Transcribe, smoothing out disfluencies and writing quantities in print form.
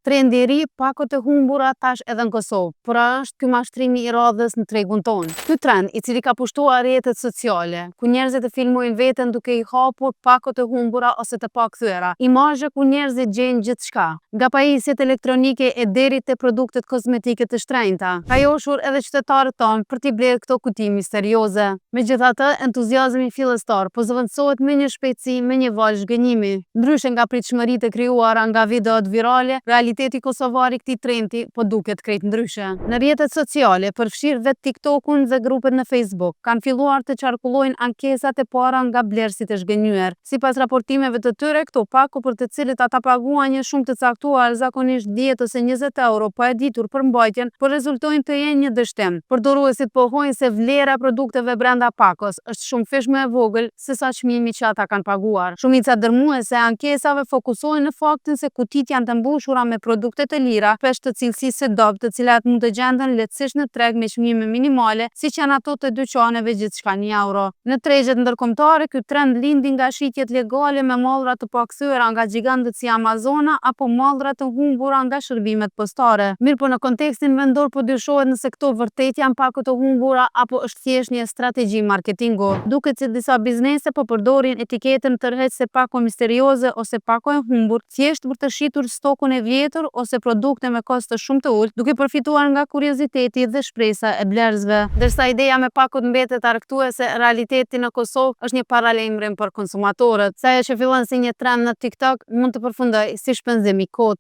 Trendi i ri, pakot e humbura tash edhe në Kosovë, por është ky mashtrimi i radhës në tregun tonë. Ky trend, i cili ka pushtuar rrjetet sociale, ku njerëzit e filmojnë veten duke i hapur pakot e humbura ose të pakthyer, imazhe ku njerëzit gjejnë gjithçka, nga pajisjet elektronike e deri te produktet kozmetike të shtrenjta, ka joshur edhe qytetarët tonë për t'i blerë këto kuti misterioze. Megjithatë, entuziazmi fillestar po zëvendësohet me një shpejtësi, me një valë zhgënjimi. Ndryshe nga pritshmëritë e krijuara nga videot virale, realiteti kosovar i këtij trendi po duket krejt ndryshe. Në rrjetet sociale, përfshirë vetë TikTokun dhe grupet në Facebook, kanë filluar të qarkullojnë ankesat e para nga blerësit e zhgënjyer. Sipas raportimeve të tyre, këto pako për të cilët ata paguan një shumë të caktuar, zakonisht 10 ose 20 euro pa e ditur për mbajtjen, por rezultojnë të jenë një dështim. Përdoruesit pohojnë se vlera e produkteve brenda pakos është shumë fish më e vogël se sa çmimi që ata kanë paguar. Shumica dërmuese e ankesave fokusohen në faktin se kutit janë të mbushura me produkte të lira, pesh të cilësisë së dobët, të cilat mund të gjenden lehtësisht në treg me çmime minimale, siç janë ato të dyqaneve gjithçka 1 euro. Në tregjet ndërkombëtare, ky trend lindi nga shitjet legale me mallra të pakthyera nga gjigantët si Amazona apo mallra të humbura nga shërbimet postare. Mirë, po në kontekstin vendor po dyshohet nëse këto vërtet janë pako të humbura apo është thjesht një strategji marketingu. Duket se disa biznese po përdorin etiketën tërheqëse pako misterioze ose pako e humbur, thjesht për të shitur stokun e vjetër ose produkte me kosto shumë të ulët, duke përfituar nga kurioziteti dhe shpresa e blerësve. Ndërsa ideja me pakot mbetet argëtuese, realiteti në Kosovë është një paralajmërim për konsumatorët. Se ajo që fillon si një trend në TikTok mund të përfundojë si shpenzim i kotë.